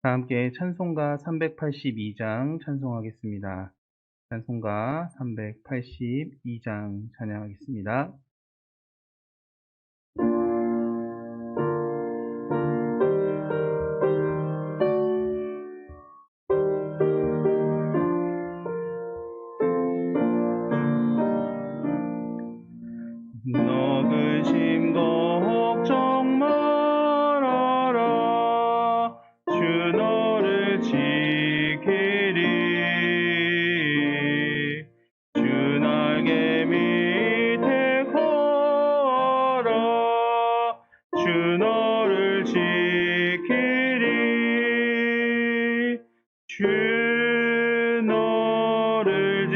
다 함께 찬송가 382장 찬송하겠습니다. 찬송가 382장 찬양하겠습니다. 너 근심 걱정 말아라. 주 너를 지키리. 주 날개 밑에 거하라. 주 너를 지키리. 주 너를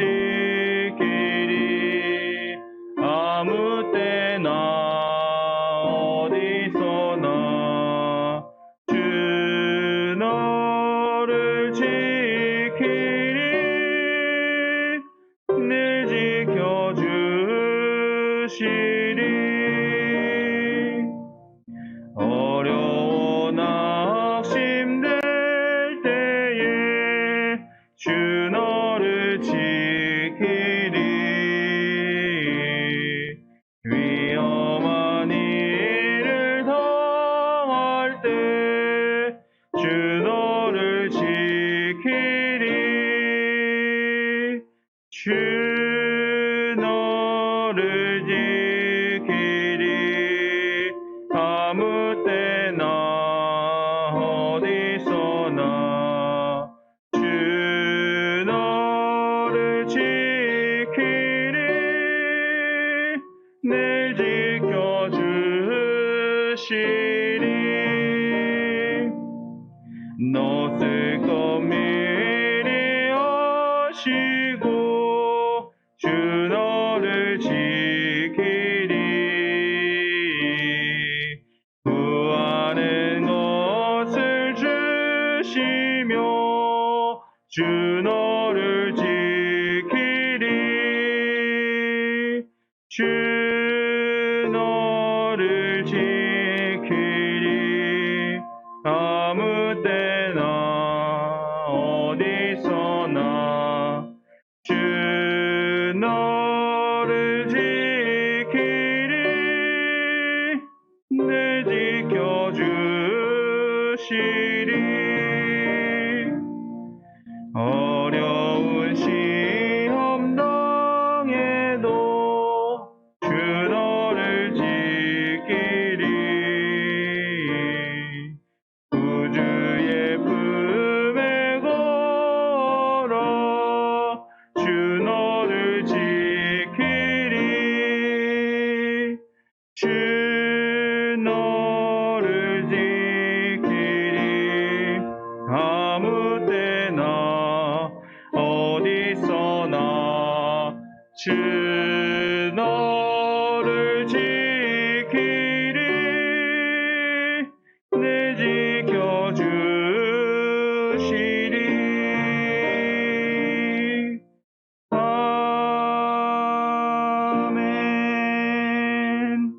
지키리. 아무 때나 어디서나 주 너를 지키리. 늘 지켜주시리. 어려워 낙심될 때에 주 너를 지키리. 위험한 일을 당할 때 주 너를 지키리. 주 너를 지키리. 아무 때나 어디서나 주 너를 지키리. 늘 지켜주시리. 너 쓸 것 미리 아시고 주 너를 지키리. 구하는 것을 주시며 주 너를 지키리. 주 너를 지키리. 아무 때나 어디서나 주 너를 지키리. 늘 지켜주시리. 어려운 시험 당해도 주 너를 지키리. 구주의 품에 걸어 주 너를 지키리. 주 너를 지키리. 아무 때나 어디서나 주 너를 지키리. 늘 지켜주시리. 아멘.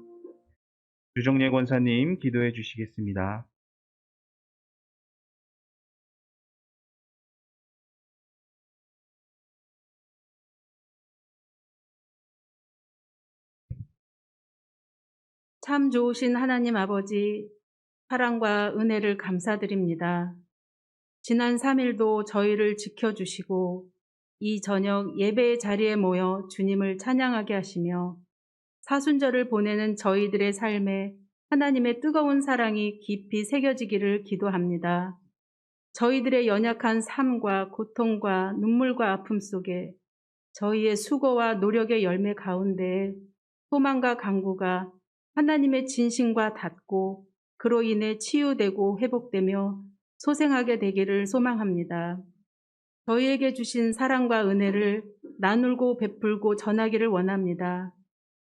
유정례 권사님 기도해 주시겠습니다. 참 좋으신 하나님 아버지, 사랑과 은혜를 감사드립니다. 지난 3일도 저희를 지켜주시고 이 저녁 예배의 자리에 모여 주님을 찬양하게 하시며 사순절을 보내는 저희들의 삶에 하나님의 뜨거운 사랑이 깊이 새겨지기를 기도합니다. 저희들의 연약한 삶과 고통과 눈물과 아픔 속에 저희의 수고와 노력의 열매 가운데 소망과 간구가 하나님의 진심과 닿고 그로 인해 치유되고 회복되며 소생하게 되기를 소망합니다. 저희에게 주신 사랑과 은혜를 나누고 베풀고 전하기를 원합니다.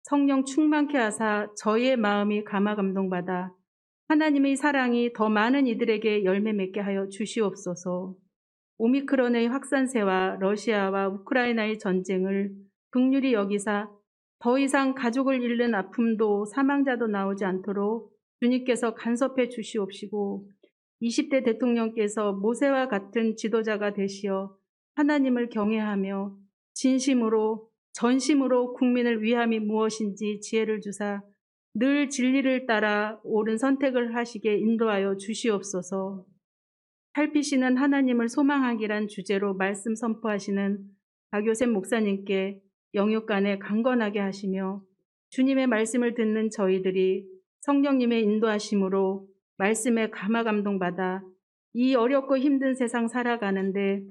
성령 충만케 하사 저희의 마음이 감화 감동받아 하나님의 사랑이 더 많은 이들에게 열매 맺게 하여 주시옵소서. 오미크론의 확산세와 러시아와 우크라이나의 전쟁을 긍휼히 여기사 더 이상 가족을 잃는 아픔도 사망자도 나오지 않도록 주님께서 간섭해 주시옵시고 20대 대통령께서 모세와 같은 지도자가 되시어 하나님을 경외하며 진심으로 전심으로 국민을 위함이 무엇인지 지혜를 주사 늘 진리를 따라 옳은 선택을 하시게 인도하여 주시옵소서. 살피시는 하나님을 소망하기란 주제로 말씀 선포하시는 박요셉 목사님께 영육간에 강건하게 하시며 주님의 말씀을 듣는 저희들이 성령님의 인도하심으로 말씀에 감화 감동받아 이 어렵고 힘든 세상 살아가는데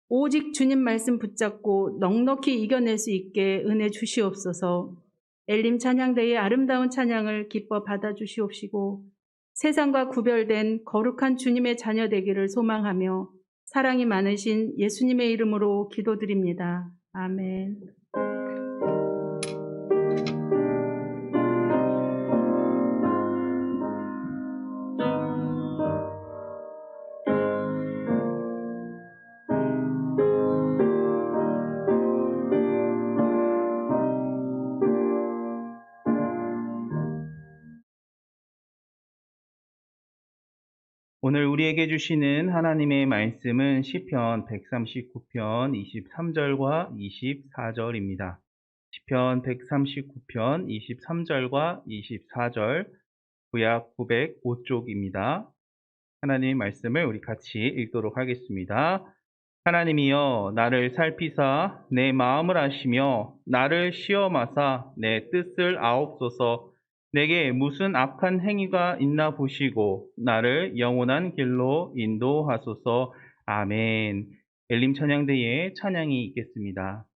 오직 주님 말씀 붙잡고 넉넉히 이겨낼 수 있게 은혜 주시옵소서. 엘림 찬양대의 아름다운 찬양을 기뻐 받아주시옵시고 세상과 구별된 거룩한 주님의 자녀 되기를 소망하며 사랑이 많으신 예수님의 이름으로 기도드립니다. 아멘. 오늘 우리에게 주시는 하나님의 말씀은 시편 139편 23절과 24절입니다. 시편 139편 23절과 24절 구약 905쪽입니다. 하나님의 말씀을 우리 같이 읽도록 하겠습니다. 하나님이여 나를 살피사 내 마음을 아시며 나를 시험하사 내 뜻을 아옵소서. 내게 무슨 악한 행위가 있나 보시고 나를 영원한 길로 인도하소서. 아멘. 엘림 찬양대에 찬양이 있겠습니다.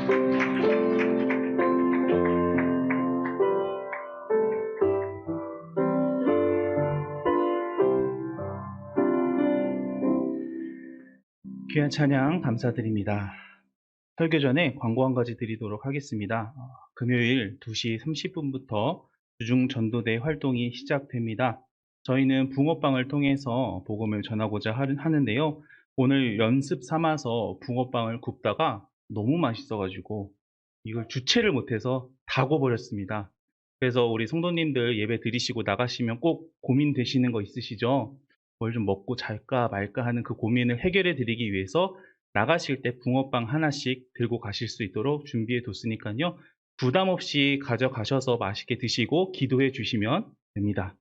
귀한 찬양 감사드립니다. 설교 전에 광고 한 가지 드리도록 하겠습니다. 금요일 2시 30분부터 주중 전도대 활동이 시작됩니다. 저희는 붕어빵을 통해서 복음을 전하고자 하는데요. 오늘 연습 삼아서 붕어빵을 굽다가 너무 맛있어가지고 이걸 주체를 못해서 다 구워버렸습니다. 그래서 우리 성도님들 예배 드리시고 나가시면 꼭 고민되시는 거 있으시죠? 뭘 좀 먹고 잘까 말까 하는 그 고민을 해결해 드리기 위해서 나가실 때 붕어빵 하나씩 들고 가실 수 있도록 준비해 뒀으니까요. 부담 없이 가져가셔서 맛있게 드시고 기도해 주시면 됩니다.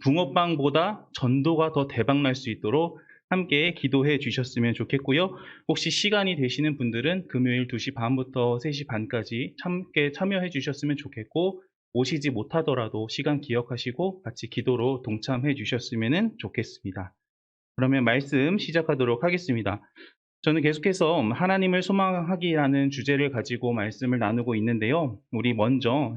붕어빵보다 전도가 더 대박 날 수 있도록 함께 기도해 주셨으면 좋겠고요. 혹시 시간이 되시는 분들은 금요일 2시 반부터 3시 반까지 함께 참여해 주셨으면 좋겠고, 오시지 못하더라도 시간 기억하시고 같이 기도로 동참해 주셨으면 좋겠습니다. 그러면 말씀 시작하도록 하겠습니다. 저는 계속해서 하나님을 소망하기라는 주제를 가지고 말씀을 나누고 있는데요. 우리 먼저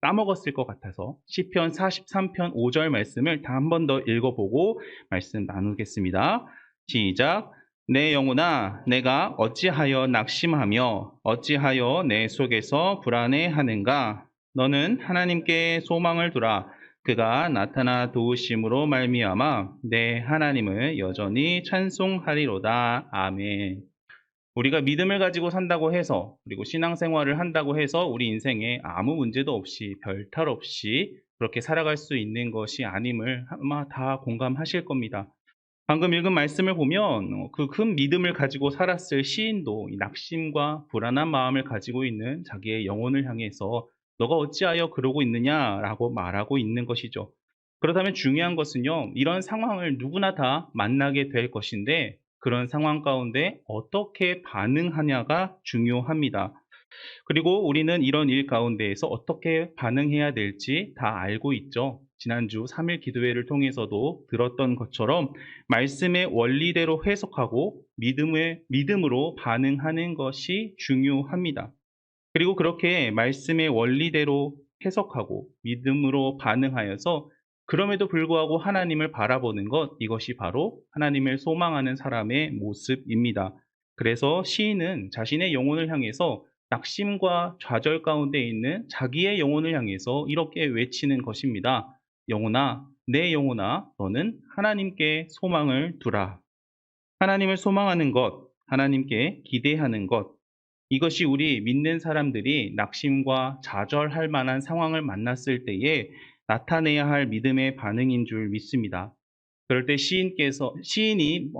까먹었을 것 같아서 시편 43편 5절 말씀을 다 한 번 더 읽어보고 말씀 나누겠습니다. 시작. 내 영혼아, 내가 어찌하여 낙심하며 어찌하여 내 속에서 불안해하는가? 너는 하나님께 소망을 두라. 그가 나타나 도우심으로 말미암아 내 하나님을 여전히 찬송하리로다. 아멘. 우리가 믿음을 가지고 산다고 해서, 그리고 신앙생활을 한다고 해서 우리 인생에 아무 문제도 없이 별탈 없이 그렇게 살아갈 수 있는 것이 아님을 아마 다 공감하실 겁니다. 방금 읽은 말씀을 보면 그 큰 믿음을 가지고 살았을 시인도 이 낙심과 불안한 마음을 가지고 있는 자기의 영혼을 향해서 너가 어찌하여 그러고 있느냐라고 말하고 있는 것이죠. 그렇다면 중요한 것은요, 이런 상황을 누구나 다 만나게 될 것인데 그런 상황 가운데 어떻게 반응하냐가 중요합니다. 그리고 우리는 이런 일 가운데에서 어떻게 반응해야 될지 다 알고 있죠. 지난주 3일 기도회를 통해서도 들었던 것처럼 말씀의 원리대로 해석하고 믿음으로 반응하는 것이 중요합니다. 그리고 그렇게 말씀의 원리대로 해석하고 믿음으로 반응하여서 그럼에도 불구하고 하나님을 바라보는 것, 이것이 바로 하나님을 소망하는 사람의 모습입니다. 그래서 시인은 자신의 영혼을 향해서 낙심과 좌절 가운데 있는 자기의 영혼을 향해서 이렇게 외치는 것입니다. 영혼아, 내 영혼아, 너는 하나님께 소망을 두라. 하나님을 소망하는 것, 하나님께 기대하는 것, 이것이 우리 믿는 사람들이 낙심과 좌절할 만한 상황을 만났을 때에 나타내야 할 믿음의 반응인 줄 믿습니다. 그럴 때 시인이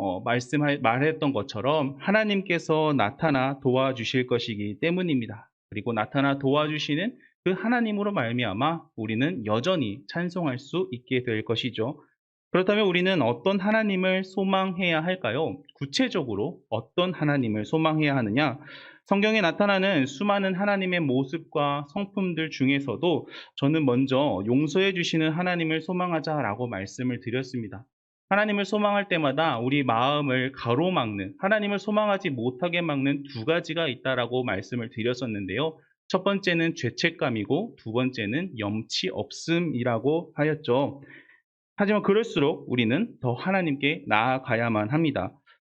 말했던 것처럼 하나님께서 나타나 도와주실 것이기 때문입니다. 그리고 나타나 도와주시는 그 하나님으로 말미암아 우리는 여전히 찬송할 수 있게 될 것이죠. 그렇다면 우리는 어떤 하나님을 소망해야 할까요? 구체적으로 어떤 하나님을 소망해야 하느냐? 성경에 나타나는 수많은 하나님의 모습과 성품들 중에서도 저는 먼저 용서해 주시는 하나님을 소망하자라고 말씀을 드렸습니다. 하나님을 소망할 때마다 우리 마음을 가로막는, 하나님을 소망하지 못하게 막는 두 가지가 있다라고 말씀을 드렸었는데요. 첫 번째는 죄책감이고 두 번째는 염치 없음이라고 하였죠. 하지만 그럴수록 우리는 더 하나님께 나아가야만 합니다.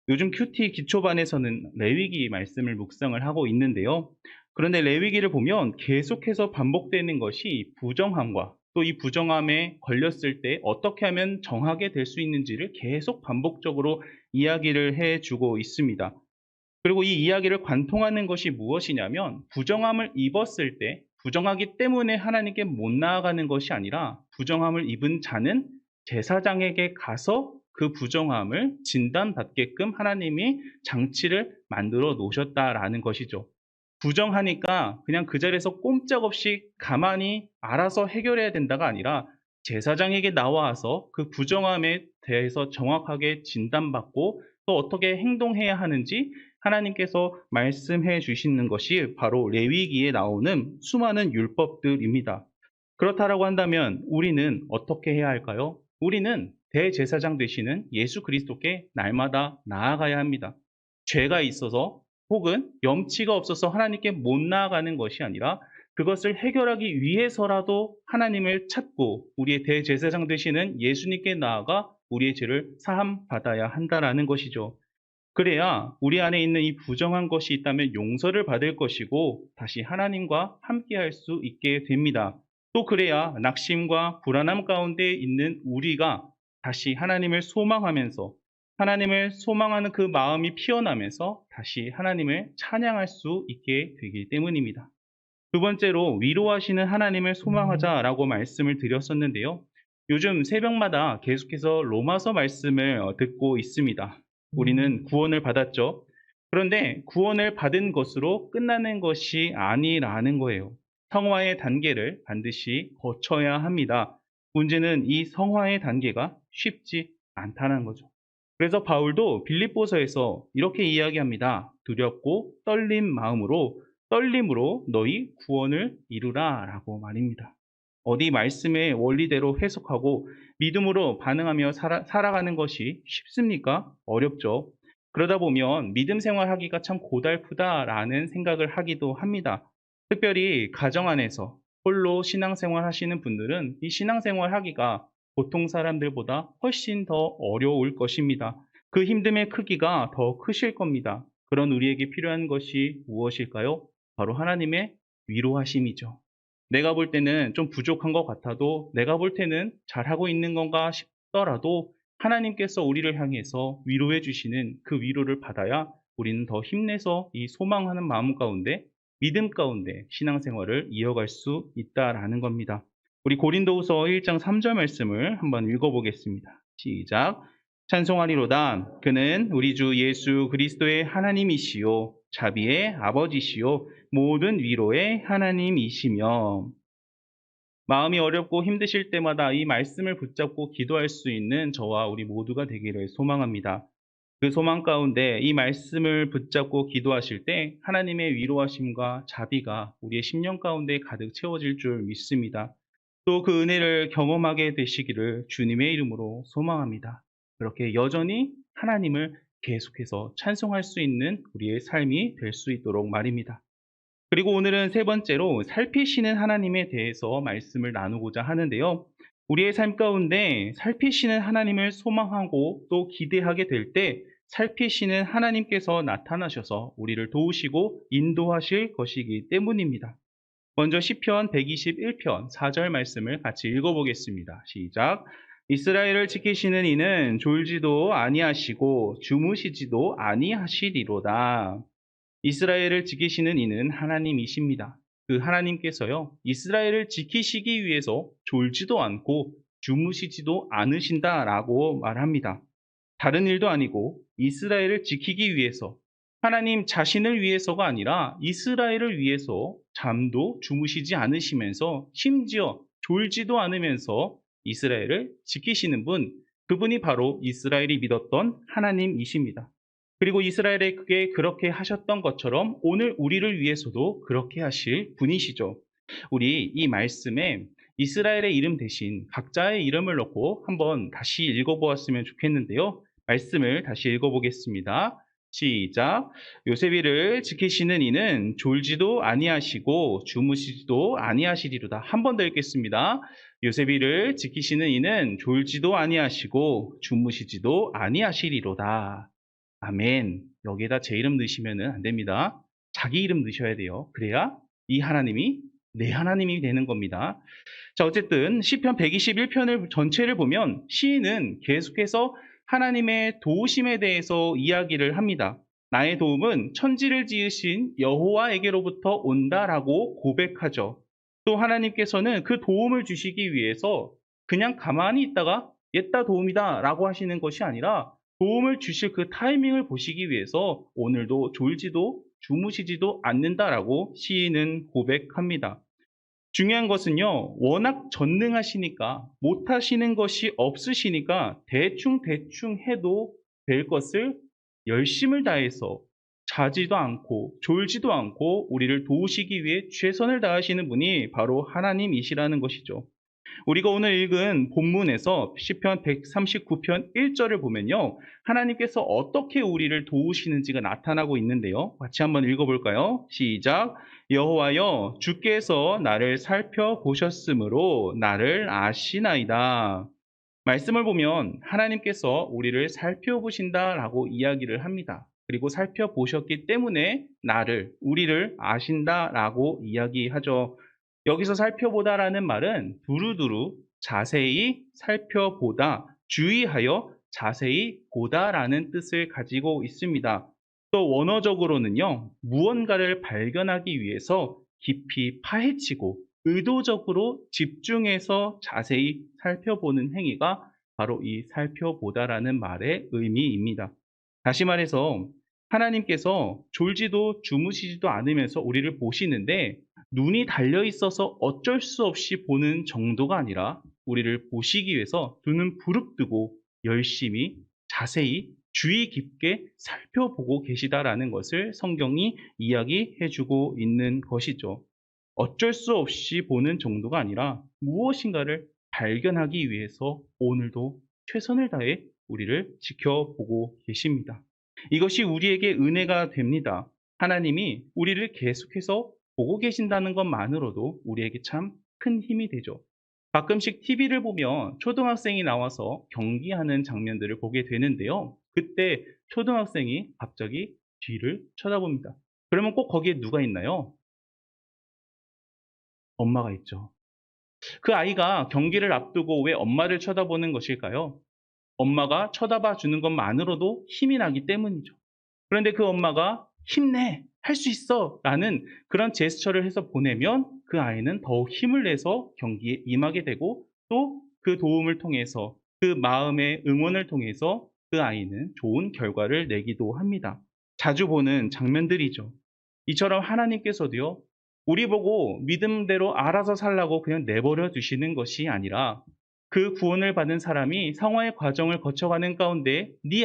요즘 큐티 기초반에서는 레위기 말씀을 묵상을 하고 있는데요. 그런데 레위기를 보면 계속해서 반복되는 것이 부정함과 또 이 부정함에 걸렸을 때 어떻게 하면 정하게 될 수 있는지를 계속 반복적으로 이야기를 해주고 있습니다. 그리고 이 이야기를 관통하는 것이 무엇이냐면 부정함을 입었을 때 부정하기 때문에 하나님께 못 나아가는 것이 아니라 부정함을 입은 자는 제사장에게 가서 그 부정함을 진단받게끔 하나님이 장치를 만들어 놓으셨다라는 것이죠. 부정하니까 그냥 그 자리에서 꼼짝없이 가만히 알아서 해결해야 된다가 아니라 제사장에게 나와서 그 부정함에 대해서 정확하게 진단받고 또 어떻게 행동해야 하는지 하나님께서 말씀해 주시는 것이 바로 레위기에 나오는 수많은 율법들입니다. 그렇다라고 한다면 우리는 어떻게 해야 할까요? 우리는 대제사장 되시는 예수 그리스도께 날마다 나아가야 합니다. 죄가 있어서 혹은 염치가 없어서 하나님께 못 나아가는 것이 아니라 그것을 해결하기 위해서라도 하나님을 찾고 우리의 대제사장 되시는 예수님께 나아가 우리의 죄를 사함 받아야 한다라는 것이죠. 그래야 우리 안에 있는 이 부정한 것이 있다면 용서를 받을 것이고 다시 하나님과 함께할 수 있게 됩니다. 또 그래야 낙심과 불안함 가운데 있는 우리가 다시 하나님을 소망하면서 하나님을 소망하는 그 마음이 피어나면서 다시 하나님을 찬양할 수 있게 되기 때문입니다. 두 번째로 위로하시는 하나님을 소망하자라고 말씀을 드렸었는데요. 요즘 새벽마다 계속해서 로마서 말씀을 듣고 있습니다. 우리는 구원을 받았죠. 그런데 구원을 받은 것으로 끝나는 것이 아니라는 거예요. 성화의 단계를 반드시 거쳐야 합니다. 문제는 이 성화의 단계가 쉽지 않다는 거죠. 그래서 바울도 빌립보서에서 이렇게 이야기합니다. 두렵고 떨림으로 너희 구원을 이루라 라고 말입니다. 어디 말씀의 원리대로 해석하고 믿음으로 반응하며 살아가는 것이 쉽습니까? 어렵죠. 그러다 보면 믿음 생활하기가 참 고달프다라는 생각을 하기도 합니다. 특별히 가정 안에서 홀로 신앙생활 하시는 분들은 이 신앙생활 하기가 보통 사람들보다 훨씬 더 어려울 것입니다. 그 힘듦의 크기가 더 크실 겁니다. 그런 우리에게 필요한 것이 무엇일까요? 바로 하나님의 위로하심이죠. 내가 볼 때는 좀 부족한 것 같아도 내가 볼 때는 잘하고 있는 건가 싶더라도 하나님께서 우리를 향해서 위로해 주시는 그 위로를 받아야 우리는 더 힘내서 이 소망하는 마음 가운데 믿음 가운데 신앙생활을 이어갈 수 있다라는 겁니다. 우리 고린도후서 1장 3절 말씀을 한번 읽어보겠습니다. 시작. 찬송하리로다. 그는 우리 주 예수 그리스도의 하나님이시요 자비의 아버지시요 모든 위로의 하나님이시며. 마음이 어렵고 힘드실 때마다 이 말씀을 붙잡고 기도할 수 있는 저와 우리 모두가 되기를 소망합니다. 그 소망 가운데 이 말씀을 붙잡고 기도하실 때 하나님의 위로하심과 자비가 우리의 심령 가운데 가득 채워질 줄 믿습니다. 또 그 은혜를 경험하게 되시기를 주님의 이름으로 소망합니다. 그렇게 여전히 하나님을 계속해서 찬송할 수 있는 우리의 삶이 될 수 있도록 말입니다. 그리고 오늘은 세 번째로 살피시는 하나님에 대해서 말씀을 나누고자 하는데요. 우리의 삶 가운데 살피시는 하나님을 소망하고 또 기대하게 될 때 살피시는 하나님께서 나타나셔서 우리를 도우시고 인도하실 것이기 때문입니다. 먼저 시편 121편 4절 말씀을 같이 읽어보겠습니다. 시작. 이스라엘을 지키시는 이는 졸지도 아니하시고 주무시지도 아니하시리로다. 이스라엘을 지키시는 이는 하나님이십니다. 그 하나님께서요, 이스라엘을 지키시기 위해서 졸지도 않고 주무시지도 않으신다라고 말합니다. 다른 일도 아니고 이스라엘을 지키기 위해서 하나님 자신을 위해서가 아니라 이스라엘을 위해서 잠도 주무시지 않으시면서 심지어 졸지도 않으면서 이스라엘을 지키시는 분, 그분이 바로 이스라엘이 믿었던 하나님이십니다. 그리고 이스라엘에게 그렇게 하셨던 것처럼 오늘 우리를 위해서도 그렇게 하실 분이시죠. 우리 이 말씀에 이스라엘의 이름 대신 각자의 이름을 넣고 한번 다시 읽어보았으면 좋겠는데요. 말씀을 다시 읽어보겠습니다. 시작. 요셉이를 지키시는 이는 졸지도 아니하시고 주무시지도 아니하시리로다. 한 번 더 읽겠습니다. 요셉이를 지키시는 이는 졸지도 아니하시고 주무시지도 아니하시리로다. 아멘. 여기에다 제 이름 넣으시면 안 됩니다. 자기 이름 넣으셔야 돼요. 그래야 이 하나님이 내 하나님이 되는 겁니다. 자, 어쨌든 시편 121편을 전체를 보면 시인은 계속해서 하나님의 도우심에 대해서 이야기를 합니다. 나의 도움은 천지를 지으신 여호와에게로부터 온다라고 고백하죠. 또 하나님께서는 그 도움을 주시기 위해서 그냥 가만히 있다가 옛다 도움이다 라고 하시는 것이 아니라 도움을 주실 그 타이밍을 보시기 위해서 오늘도 졸지도 주무시지도 않는다라고 시인은 고백합니다. 중요한 것은요, 워낙 전능하시니까 못하시는 것이 없으시니까 대충 해도 될 것을 열심을 다해서 자지도 않고 졸지도 않고 우리를 도우시기 위해 최선을 다하시는 분이 바로 하나님이시라는 것이죠. 우리가 오늘 읽은 본문에서 시편 139편 1절을 보면요. 하나님께서 어떻게 우리를 도우시는지가 나타나고 있는데요. 같이 한번 읽어볼까요? 시작. 여호와여 주께서 나를 살펴보셨으므로 나를 아시나이다. 말씀을 보면 하나님께서 우리를 살펴보신다라고 이야기를 합니다. 그리고 살펴보셨기 때문에 우리를 아신다라고 이야기하죠. 여기서 살펴보다라는 말은 두루두루 자세히 살펴보다, 주의하여 자세히 보다라는 뜻을 가지고 있습니다. 또 원어적으로는요, 무언가를 발견하기 위해서 깊이 파헤치고 의도적으로 집중해서 자세히 살펴보는 행위가 바로 이 살펴보다라는 말의 의미입니다. 다시 말해서 하나님께서 졸지도 주무시지도 않으면서 우리를 보시는데 눈이 달려 있어서 어쩔 수 없이 보는 정도가 아니라 우리를 보시기 위해서 두 눈 부릅뜨고 열심히 자세히 주의 깊게 살펴보고 계시다라는 것을 성경이 이야기해 주고 있는 것이죠. 어쩔 수 없이 보는 정도가 아니라 무엇인가를 발견하기 위해서 오늘도 최선을 다해 우리를 지켜보고 계십니다. 이것이 우리에게 은혜가 됩니다. 하나님이 우리를 계속해서 보고 계신다는 것만으로도 우리에게 참 큰 힘이 되죠. 가끔씩 TV를 보면 초등학생이 나와서 경기하는 장면들을 보게 되는데요. 그때 초등학생이 갑자기 뒤를 쳐다봅니다. 그러면 꼭 거기에 누가 있나요? 엄마가 있죠. 그 아이가 경기를 앞두고 왜 엄마를 쳐다보는 것일까요? 엄마가 쳐다봐 주는 것만으로도 힘이 나기 때문이죠. 그런데 그 엄마가 힘내! 할 수 있어! 라는 그런 제스처를 해서 보내면 그 아이는 더욱 힘을 내서 경기에 임하게 되고 또 그 도움을 통해서 그 마음의 응원을 통해서 그 아이는 좋은 결과를 내기도 합니다. 자주 보는 장면들이죠. 이처럼 하나님께서도요, 우리 보고 믿음대로 알아서 살라고 그냥 내버려 두시는 것이 아니라 그 구원을 받은 사람이 상황의 과정을 거쳐가는 가운데 네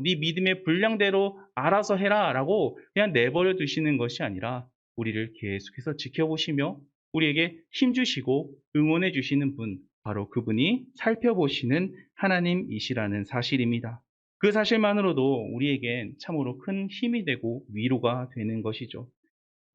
믿음의 분량대로 알아서 해라라고 그냥 내버려 두시는 것이 아니라 우리를 계속해서 지켜보시며 우리에게 힘 주시고 응원해 주시는 분, 바로 그분이 살펴보시는 하나님이시라는 사실입니다. 그 사실만으로도 우리에겐 참으로 큰 힘이 되고 위로가 되는 것이죠.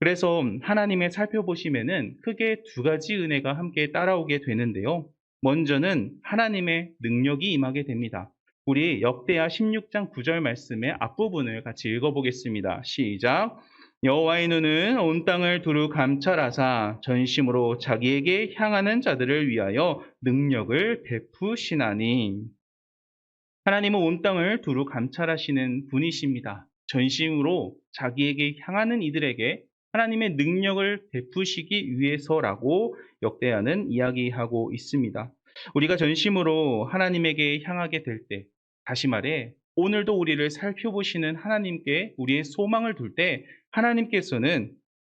그래서 하나님의 살펴보심에는 크게 두 가지 은혜가 함께 따라오게 되는데요. 먼저는 하나님의 능력이 임하게 됩니다. 우리 역대하 16장 9절 말씀의 앞부분을 같이 읽어보겠습니다. 시작. 여호와의 눈은 온 땅을 두루 감찰하사 전심으로 자기에게 향하는 자들을 위하여 능력을 베푸시나니. 하나님은 온 땅을 두루 감찰하시는 분이십니다. 전심으로 자기에게 향하는 이들에게 하나님의 능력을 베푸시기 위해서라고 역대하는 이야기하고 있습니다. 우리가 전심으로 하나님에게 향하게 될 때, 다시 말해 오늘도 우리를 살펴보시는 하나님께 우리의 소망을 둘 때 하나님께서는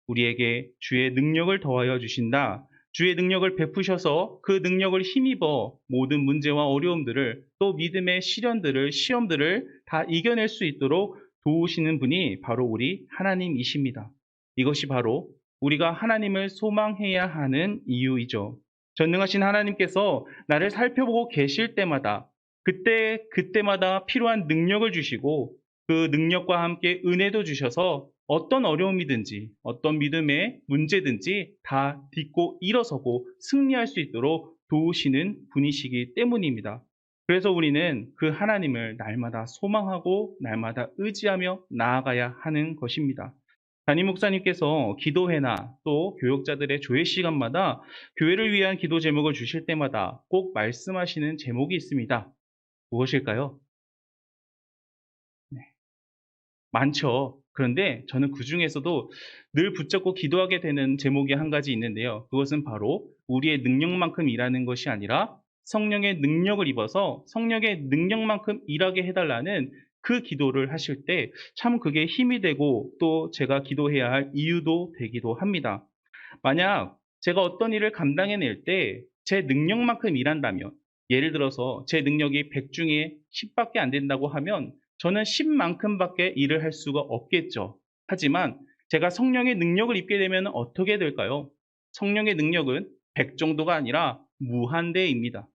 우리에게 주의 능력을 더하여 주신다. 주의 능력을 베푸셔서 그 능력을 힘입어 모든 문제와 어려움들을 또 믿음의 시험들을 다 이겨낼 수 있도록 도우시는 분이 바로 우리 하나님이십니다. 이것이 바로 우리가 하나님을 소망해야 하는 이유이죠. 전능하신 하나님께서 나를 살펴보고 계실 때마다 그때마다 필요한 능력을 주시고 그 능력과 함께 은혜도 주셔서 어떤 어려움이든지 어떤 믿음의 문제든지 다 딛고 일어서고 승리할 수 있도록 도우시는 분이시기 때문입니다. 그래서 우리는 그 하나님을 날마다 소망하고 날마다 의지하며 나아가야 하는 것입니다. 담임 목사님께서 기도회나 또 교역자들의 조회 시간마다 교회를 위한 기도 제목을 주실 때마다 꼭 말씀하시는 제목이 있습니다. 무엇일까요? 네, 많죠. 그런데 저는 그 중에서도 늘 붙잡고 기도하게 되는 제목이 한 가지 있는데요. 그것은 바로 우리의 능력만큼 일하는 것이 아니라 성령의 능력을 입어서 성령의 능력만큼 일하게 해달라는 그 기도를 하실 때 참 그게 힘이 되고 또 제가 기도해야 할 이유도 되기도 합니다. 만약 제가 어떤 일을 감당해낼 때 제 능력만큼 일한다면, 예를 들어서 제 능력이 100 중에 10밖에 안 된다고 하면 저는 10만큼밖에 일을 할 수가 없겠죠. 하지만 제가 성령의 능력을 입게 되면 어떻게 될까요? 성령의 능력은 100 정도가 아니라 무한대입니다.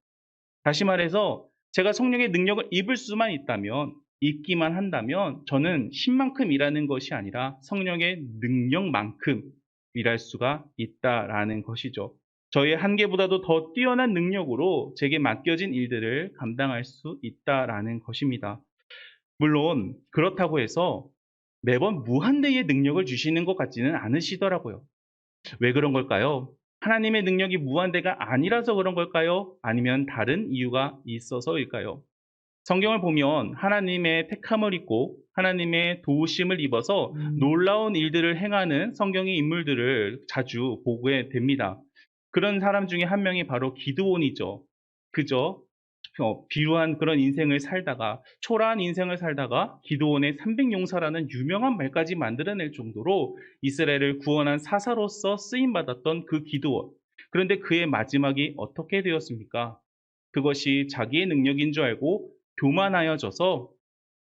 다시 말해서 제가 성령의 능력을 입을 수만 있다면, 입기만 한다면 저는 신만큼 일하는 것이 아니라 성령의 능력만큼 일할 수가 있다라는 것이죠. 저의 한계보다도 더 뛰어난 능력으로 제게 맡겨진 일들을 감당할 수 있다라는 것입니다. 물론 그렇다고 해서 매번 무한대의 능력을 주시는 것 같지는 않으시더라고요. 왜 그런 걸까요? 하나님의 능력이 무한대가 아니라서 그런 걸까요? 아니면 다른 이유가 있어서일까요? 성경을 보면 하나님의 택함을 입고 하나님의 도우심을 입어서 놀라운 일들을 행하는 성경의 인물들을 자주 보게 됩니다. 그런 사람 중에 한 명이 바로 기드온이죠. 그저 비루한 그런 인생을 살다가, 초라한 인생을 살다가 기드온의 300용사라는 유명한 말까지 만들어낼 정도로 이스라엘을 구원한 사사로서 쓰임받았던 그 기드온. 그런데 그의 마지막이 어떻게 되었습니까? 그것이 자기의 능력인 줄 알고 교만하여져서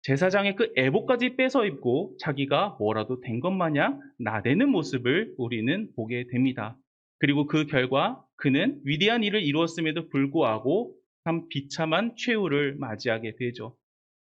제사장의 그 에봇까지 뺏어 입고 자기가 뭐라도 된 것 마냥 나대는 모습을 우리는 보게 됩니다. 그리고 그 결과 그는 위대한 일을 이루었음에도 불구하고 참 비참한 최후를 맞이하게 되죠.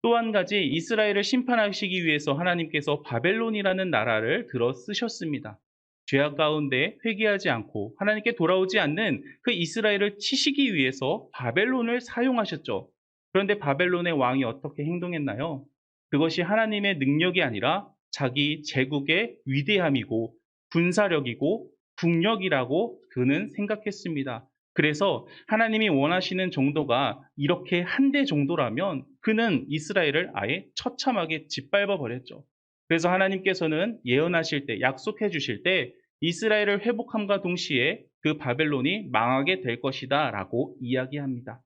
또 한 가지, 이스라엘을 심판하시기 위해서 하나님께서 바벨론이라는 나라를 들어 쓰셨습니다. 죄악 가운데 회개하지 않고 하나님께 돌아오지 않는 그 이스라엘을 치시기 위해서 바벨론을 사용하셨죠. 그런데 바벨론의 왕이 어떻게 행동했나요? 그것이 하나님의 능력이 아니라 자기 제국의 위대함이고 군사력이고 국력이라고 그는 생각했습니다. 그래서 하나님이 원하시는 정도가 이렇게 한 대 정도라면 그는 이스라엘을 아예 처참하게 짓밟아 버렸죠. 그래서 하나님께서는 예언하실 때, 약속해 주실 때 이스라엘을 회복함과 동시에 그 바벨론이 망하게 될 것이다 라고 이야기합니다.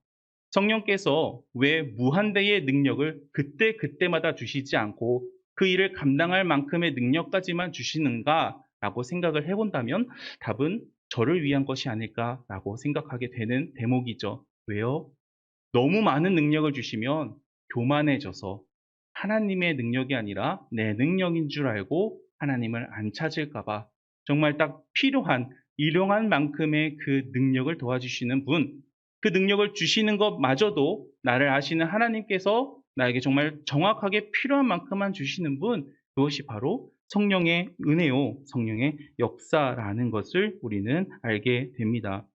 성령께서 왜 무한대의 능력을 그때그때마다 주시지 않고 그 일을 감당할 만큼의 능력까지만 주시는가 라고 생각을 해본다면 답은 저를 위한 것이 아닐까라고 생각하게 되는 대목이죠. 왜요? 너무 많은 능력을 주시면 교만해져서 하나님의 능력이 아니라 내 능력인 줄 알고 하나님을 안 찾을까 봐 정말 딱 필요한 일용할 만큼의 그 능력을 도와주시는 분, 그 능력을 주시는 것마저도 나를 아시는 하나님께서 나에게 정말 정확하게 필요한 만큼만 주시는 분, 그것이 바로 성령의 은혜요, 성령의 역사라는 것을 우리는 알게 됩니다.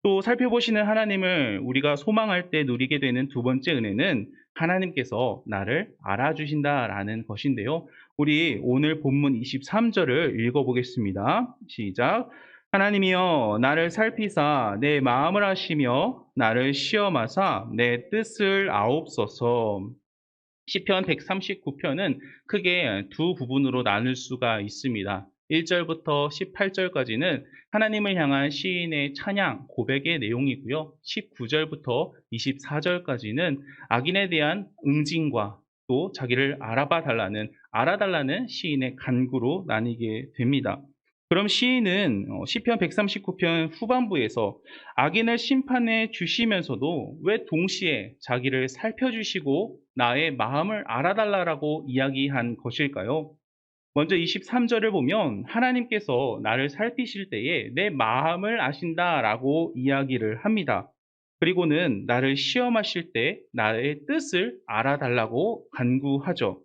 또 살펴보시는 하나님을 우리가 소망할 때 누리게 되는 두 번째 은혜는 하나님께서 나를 알아주신다라는 것인데요. 우리 오늘 본문 23절을 읽어보겠습니다. 시작. 하나님이여 나를 살피사 내 마음을 아시며 나를 시험하사 내 뜻을 아옵소서. 시편 139편은 크게 두 부분으로 나눌 수가 있습니다. 1절부터 18절까지는 하나님을 향한 시인의 찬양, 고백의 내용이고요. 19절부터 24절까지는 악인에 대한 응징과 또 자기를 알아달라는 시인의 간구로 나뉘게 됩니다. 그럼 시인은 시편 139편 후반부에서 악인을 심판해 주시면서도 왜 동시에 자기를 살펴주시고 나의 마음을 알아달라고 이야기한 것일까요? 먼저 23절을 보면 하나님께서 나를 살피실 때에 내 마음을 아신다라고 이야기를 합니다. 그리고는 나를 시험하실 때 나의 뜻을 알아달라고 간구하죠.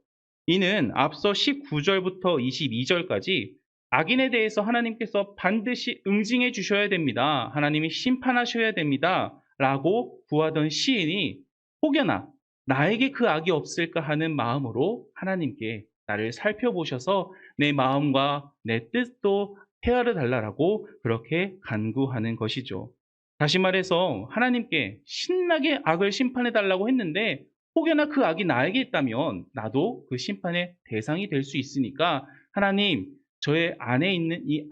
이는 앞서 19절부터 22절까지 악인에 대해서 하나님께서 반드시 응징해 주셔야 됩니다. 하나님이 심판하셔야 됩니다. 라고 구하던 시인이 혹여나 나에게 그 악이 없을까 하는 마음으로 하나님께 나를 살펴보셔서 내 마음과 내 뜻도 헤아려 달라고 그렇게 간구하는 것이죠. 다시 말해서 하나님께 신나게 악을 심판해 달라고 했는데 혹여나 그 악이 나에게 있다면 나도 그 심판의 대상이 될 수 있으니까 하나님, 저의 안에 있는 이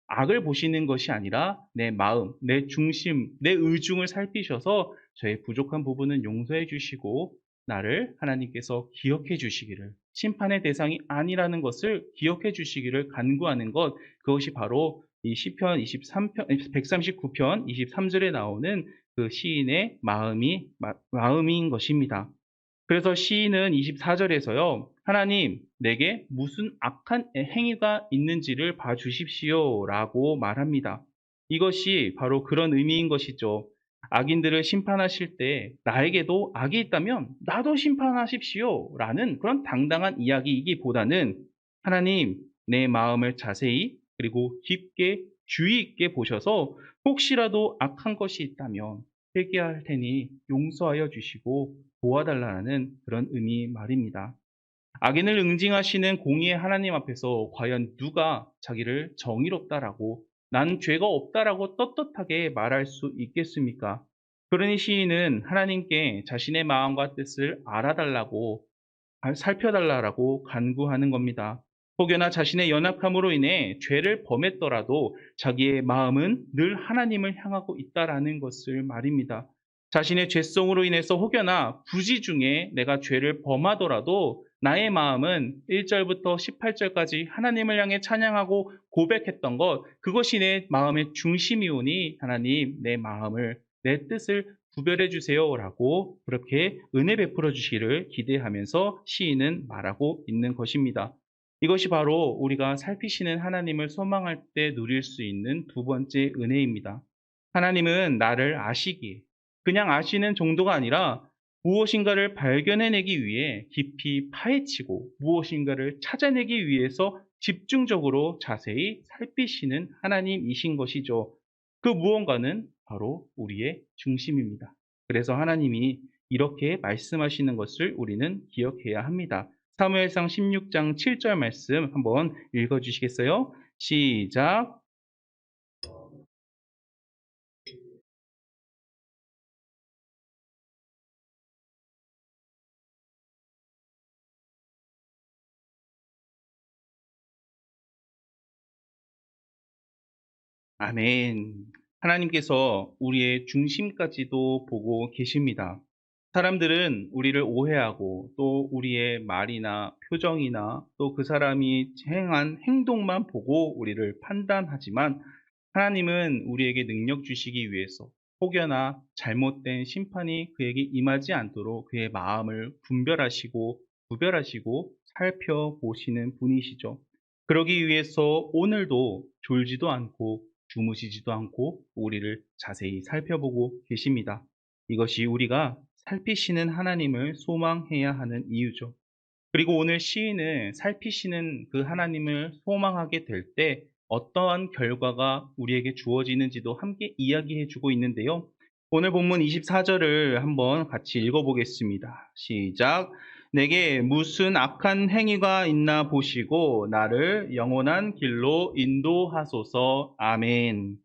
악을 보시는 것이 아니라 내 마음, 내 중심, 내 의중을 살피셔서 저의 부족한 부분은 용서해 주시고 나를 하나님께서 기억해 주시기를, 심판의 대상이 아니라는 것을 기억해 주시기를 간구하는 것, 그것이 바로 이 시편 139편 23절에 나오는 그 시인의 마음인 것입니다. 그래서 시인은 24절에서요, 하나님, 내게 무슨 악한 행위가 있는지를 봐주십시오 라고 말합니다. 이것이 바로 그런 의미인 것이죠. 악인들을 심판하실 때 나에게도 악이 있다면 나도 심판하십시오 라는 그런 당당한 이야기이기보다는 하나님 내 마음을 자세히 그리고 깊게 주의 있게 보셔서 혹시라도 악한 것이 있다면 회개할 테니 용서하여 주시고 도와달라는 그런 의미 말입니다. 악인을 응징하시는 공의의 하나님 앞에서 과연 누가 자기를 정의롭다라고 난 죄가 없다라고 떳떳하게 말할 수 있겠습니까? 그러니 시인은 하나님께 자신의 마음과 뜻을 알아달라고 살펴달라고 간구하는 겁니다. 혹여나 자신의 연약함으로 인해 죄를 범했더라도 자기의 마음은 늘 하나님을 향하고 있다라는 것을 말입니다. 자신의 죄성으로 인해서 혹여나 부지 중에 내가 죄를 범하더라도 나의 마음은 1절부터 18절까지 하나님을 향해 찬양하고 고백했던 것, 그것이 내 마음의 중심이오니 하나님 내 마음을, 내 뜻을 구별해 주세요라고 그렇게 은혜 베풀어 주시기를 기대하면서 시인은 말하고 있는 것입니다. 이것이 바로 우리가 살피시는 하나님을 소망할 때 누릴 수 있는 두 번째 은혜입니다. 하나님은 나를 아시기에 그냥 아시는 정도가 아니라 무엇인가를 발견해내기 위해 깊이 파헤치고 무엇인가를 찾아내기 위해서 집중적으로 자세히 살피시는 하나님이신 것이죠. 그 무언가는 바로 우리의 중심입니다. 그래서 하나님이 이렇게 말씀하시는 것을 우리는 기억해야 합니다. 사무엘상 16장 7절 말씀 한번 읽어주시겠어요? 시작. 아멘. 하나님께서 우리의 중심까지도 보고 계십니다. 사람들은 우리를 오해하고 또 우리의 말이나 표정이나 또 그 사람이 행한 행동만 보고 우리를 판단하지만 하나님은 우리에게 능력 주시기 위해서 혹여나 잘못된 심판이 그에게 임하지 않도록 그의 마음을 분별하시고 구별하시고 살펴보시는 분이시죠. 그러기 위해서 오늘도 졸지도 않고 주무시지도 않고 우리를 자세히 살펴보고 계십니다. 이것이 우리가 살피시는 하나님을 소망해야 하는 이유죠. 그리고 오늘 시인은 살피시는 그 하나님을 소망하게 될 때 어떠한 결과가 우리에게 주어지는지도 함께 이야기해 주고 있는데요. 오늘 본문 24절을 한번 같이 읽어보겠습니다. 시작. 내게 무슨 악한 행위가 있나 보시고 나를 영원한 길로 인도하소서. 아멘.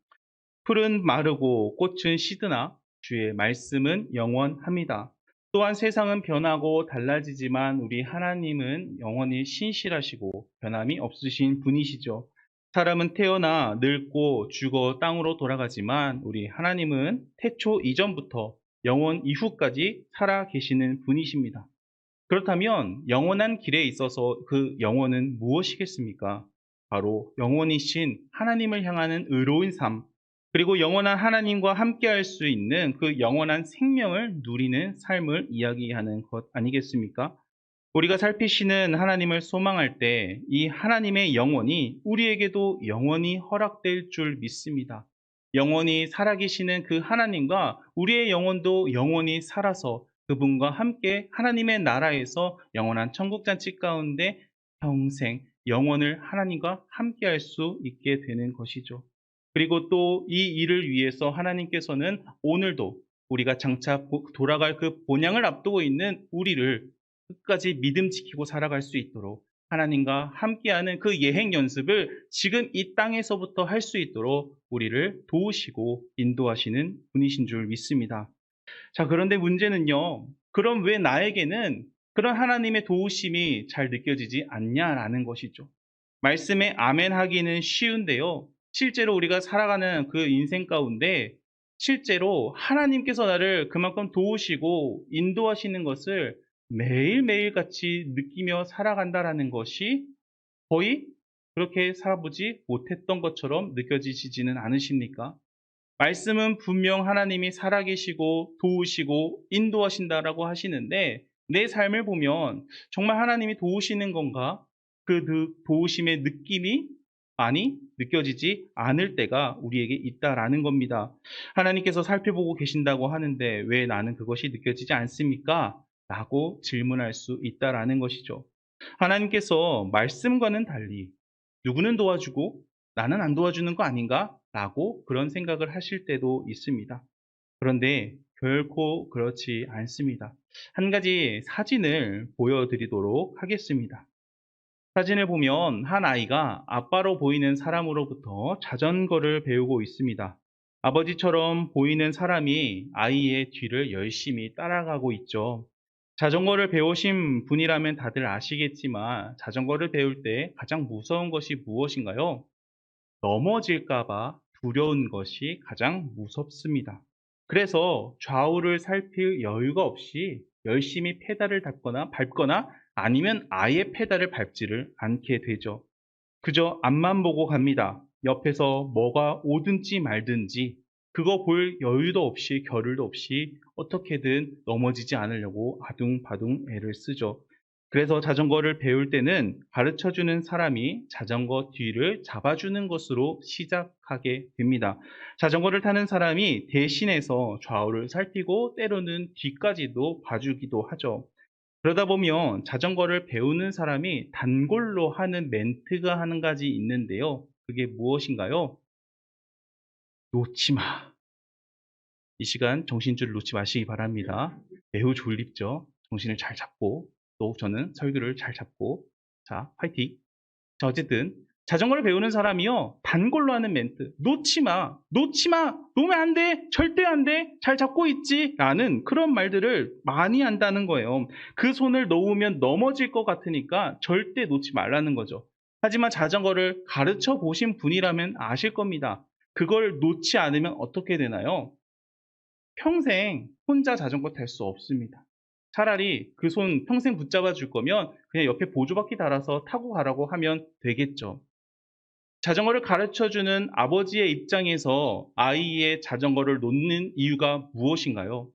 풀은 마르고 꽃은 시드나 주의 말씀은 영원합니다. 또한 세상은 변하고 달라지지만 우리 하나님은 영원히 신실하시고 변함이 없으신 분이시죠. 사람은 태어나 늙고 죽어 땅으로 돌아가지만 우리 하나님은 태초 이전부터 영원 이후까지 살아 계시는 분이십니다. 그렇다면 영원한 길에 있어서 그 영원은 무엇이겠습니까? 바로 영원이신 하나님을 향하는 의로운 삶, 그리고 영원한 하나님과 함께할 수 있는 그 영원한 생명을 누리는 삶을 이야기하는 것 아니겠습니까? 우리가 살피시는 하나님을 소망할 때 이 하나님의 영원이 우리에게도 영원히 허락될 줄 믿습니다. 영원히 살아계시는 그 하나님과 우리의 영혼도 영원히 살아서 그분과 함께 하나님의 나라에서 영원한 천국잔치 가운데 평생 영원을 하나님과 함께할 수 있게 되는 것이죠. 그리고 또 이 일을 위해서 하나님께서는 오늘도 우리가 장차 돌아갈 그 본향을 앞두고 있는 우리를 끝까지 믿음 지키고 살아갈 수 있도록 하나님과 함께하는 그 예행 연습을 지금 이 땅에서부터 할 수 있도록 우리를 도우시고 인도하시는 분이신 줄 믿습니다. 자, 그런데 문제는요. 그럼 왜 나에게는 그런 하나님의 도우심이 잘 느껴지지 않냐라는 것이죠. 말씀에 아멘 하기는 쉬운데요. 실제로 우리가 살아가는 그 인생 가운데 실제로 하나님께서 나를 그만큼 도우시고 인도하시는 것을 매일매일 같이 느끼며 살아간다라는 것이 거의 그렇게 살아보지 못했던 것처럼 느껴지시지는 않으십니까? 말씀은 분명 하나님이 살아계시고 도우시고 인도하신다라고 하시는데 내 삶을 보면 정말 하나님이 도우시는 건가? 그 도우심의 느낌이 많이 느껴지지 않을 때가 우리에게 있다라는 겁니다. 하나님께서 살펴보고 계신다고 하는데 왜 나는 그것이 느껴지지 않습니까? 라고 질문할 수 있다라는 것이죠. 하나님께서 말씀과는 달리 누구는 도와주고 나는 안 도와주는 거 아닌가? 라고 그런 생각을 하실 때도 있습니다. 그런데 결코 그렇지 않습니다. 한 가지 사진을 보여드리도록 하겠습니다. 사진을 보면 한 아이가 아빠로 보이는 사람으로부터 자전거를 배우고 있습니다. 아버지처럼 보이는 사람이 아이의 뒤를 열심히 따라가고 있죠. 자전거를 배우신 분이라면 다들 아시겠지만 자전거를 배울 때 가장 무서운 것이 무엇인가요? 넘어질까봐 두려운 것이 가장 무섭습니다. 그래서 좌우를 살필 여유가 없이 열심히 페달을 밟거나 아니면 아예 페달을 밟지를 않게 되죠. 그저 앞만 보고 갑니다. 옆에서 뭐가 오든지 말든지 그거 볼 여유도 없이 겨를도 없이 어떻게든 넘어지지 않으려고 아둥바둥 애를 쓰죠. 그래서 자전거를 배울 때는 가르쳐주는 사람이 자전거 뒤를 잡아주는 것으로 시작하게 됩니다. 자전거를 타는 사람이 대신해서 좌우를 살피고 때로는 뒤까지도 봐주기도 하죠. 그러다 보면 자전거를 배우는 사람이 단골로 하는 멘트가 한 가지 있는데요. 그게 무엇인가요? 놓지 마. 이 시간 정신줄을 놓지 마시기 바랍니다. 매우 졸립죠? 정신을 잘 잡고, 또 저는 설교를 잘 잡고, 자, 화이팅! 자, 어쨌든, 자전거를 배우는 사람이요, 단골로 하는 멘트, 놓지 마, 놓지 마, 놓으면 안 돼, 절대 안 돼, 잘 잡고 있지, 라는 그런 말들을 많이 한다는 거예요. 그 손을 놓으면 넘어질 것 같으니까 절대 놓지 말라는 거죠. 하지만 자전거를 가르쳐 보신 분이라면 아실 겁니다. 그걸 놓지 않으면 어떻게 되나요? 평생 혼자 자전거 탈 수 없습니다. 차라리 그 손 평생 붙잡아 줄 거면 그냥 옆에 보조바퀴 달아서 타고 가라고 하면 되겠죠. 자전거를 가르쳐 주는 아버지의 입장에서 아이의 자전거를 놓는 이유가 무엇인가요?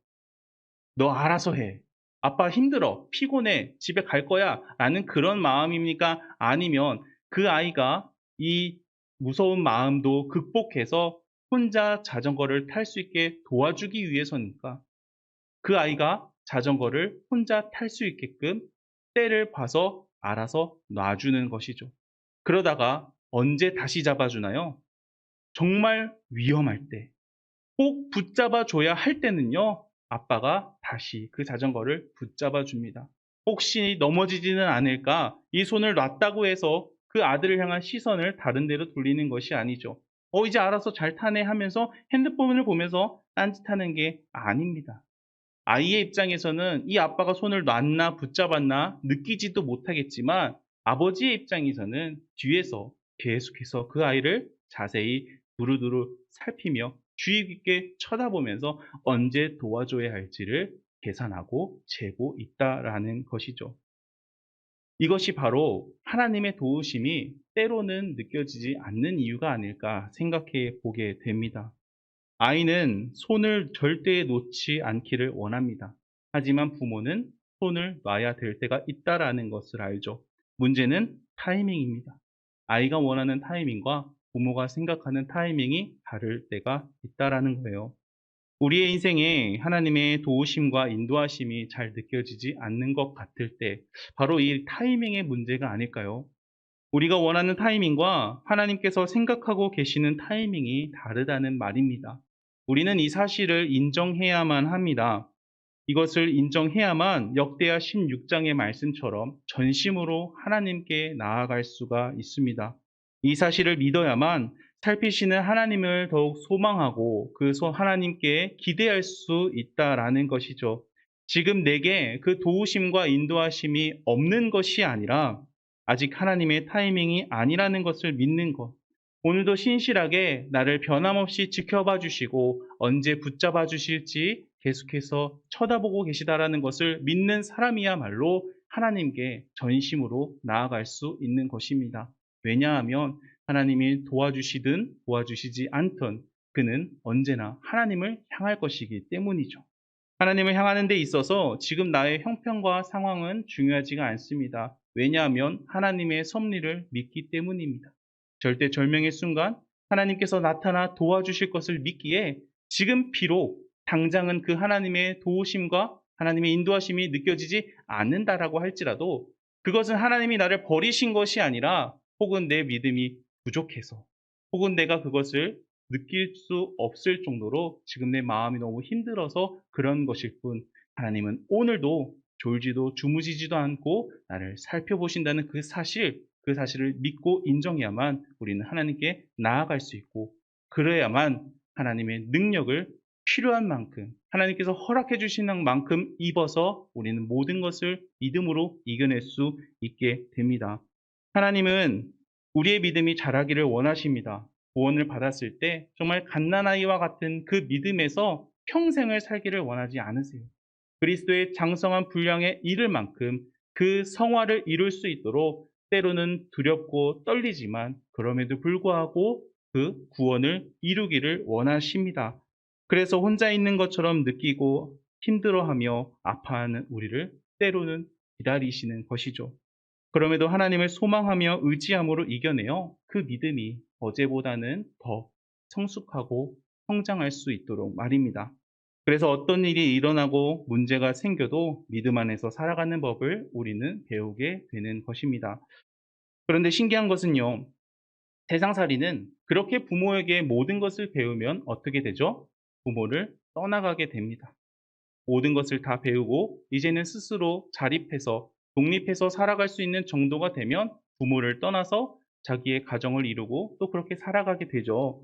너 알아서 해. 아빠 힘들어. 피곤해. 집에 갈 거야. 라는 그런 마음입니까? 아니면 그 아이가 이 무서운 마음도 극복해서 혼자 자전거를 탈 수 있게 도와주기 위해서니까 그 아이가 자전거를 혼자 탈 수 있게끔 때를 봐서 알아서 놔주는 것이죠. 그러다가 언제 다시 잡아주나요? 정말 위험할 때, 꼭 붙잡아 줘야 할 때는요, 아빠가 다시 그 자전거를 붙잡아 줍니다. 혹시 넘어지지는 않을까? 이 손을 놨다고 해서 그 아들을 향한 시선을 다른 데로 돌리는 것이 아니죠. 이제 알아서 잘 타네 하면서 핸드폰을 보면서 딴짓하는 게 아닙니다. 아이의 입장에서는 이 아빠가 손을 놨나 붙잡았나 느끼지도 못하겠지만 아버지의 입장에서는 뒤에서 계속해서 그 아이를 자세히 두루두루 살피며 주의 깊게 쳐다보면서 언제 도와줘야 할지를 계산하고 재고 있다라는 것이죠. 이것이 바로 하나님의 도우심이 때로는 느껴지지 않는 이유가 아닐까 생각해 보게 됩니다. 아이는 손을 절대 놓지 않기를 원합니다. 하지만 부모는 손을 놔야 될 때가 있다라는 것을 알죠. 문제는 타이밍입니다. 아이가 원하는 타이밍과 부모가 생각하는 타이밍이 다를 때가 있다라는 거예요. 우리의 인생에 하나님의 도우심과 인도하심이 잘 느껴지지 않는 것 같을 때 바로 이 타이밍의 문제가 아닐까요? 우리가 원하는 타이밍과 하나님께서 생각하고 계시는 타이밍이 다르다는 말입니다. 우리는 이 사실을 인정해야만 합니다. 이것을 인정해야만 역대하 16장의 말씀처럼 전심으로 하나님께 나아갈 수가 있습니다. 이 사실을 믿어야만 살피시는 하나님을 더욱 소망하고 그 하나님께 기대할 수 있다라는 것이죠. 지금 내게 그 도우심과 인도하심이 없는 것이 아니라 아직 하나님의 타이밍이 아니라는 것을 믿는 것. 오늘도 신실하게 나를 변함없이 지켜봐 주시고 언제 붙잡아 주실지 계속해서 쳐다보고 계시다라는 것을 믿는 사람이야말로 하나님께 전심으로 나아갈 수 있는 것입니다. 왜냐하면 하나님이 도와주시든 도와주시지 않든 그는 언제나 하나님을 향할 것이기 때문이죠. 하나님을 향하는 데 있어서 지금 나의 형편과 상황은 중요하지가 않습니다. 왜냐하면 하나님의 섭리를 믿기 때문입니다. 절대절명의 순간 하나님께서 나타나 도와주실 것을 믿기에 지금 비록 당장은 그 하나님의 도우심과 하나님의 인도하심이 느껴지지 않는다라고 할지라도 그것은 하나님이 나를 버리신 것이 아니라 혹은 내 믿음이 부족해서 혹은 내가 그것을 느낄 수 없을 정도로 지금 내 마음이 너무 힘들어서 그런 것일 뿐 하나님은 오늘도 졸지도 주무시지도 않고 나를 살펴보신다는 그 사실을 믿고 인정해야만 우리는 하나님께 나아갈 수 있고 그래야만 하나님의 능력을 필요한 만큼 하나님께서 허락해 주시는 만큼 입어서 우리는 모든 것을 믿음으로 이겨낼 수 있게 됩니다. 하나님은 우리의 믿음이 자라기를 원하십니다. 구원을 받았을 때 정말 갓난아이와 같은 그 믿음에서 평생을 살기를 원하지 않으세요. 그리스도의 장성한 분량에 이를 만큼 그 성화를 이룰 수 있도록 때로는 두렵고 떨리지만 그럼에도 불구하고 그 구원을 이루기를 원하십니다. 그래서 혼자 있는 것처럼 느끼고 힘들어하며 아파하는 우리를 때로는 기다리시는 것이죠. 그럼에도 하나님을 소망하며 의지함으로 이겨내어 그 믿음이 어제보다는 더 성숙하고 성장할 수 있도록 말입니다. 그래서 어떤 일이 일어나고 문제가 생겨도 믿음 안에서 살아가는 법을 우리는 배우게 되는 것입니다. 그런데 신기한 것은요, 세상살이는 그렇게 부모에게 모든 것을 배우면 어떻게 되죠? 부모를 떠나가게 됩니다. 모든 것을 다 배우고 이제는 스스로 자립해서 독립해서 살아갈 수 있는 정도가 되면 부모를 떠나서 자기의 가정을 이루고 또 그렇게 살아가게 되죠.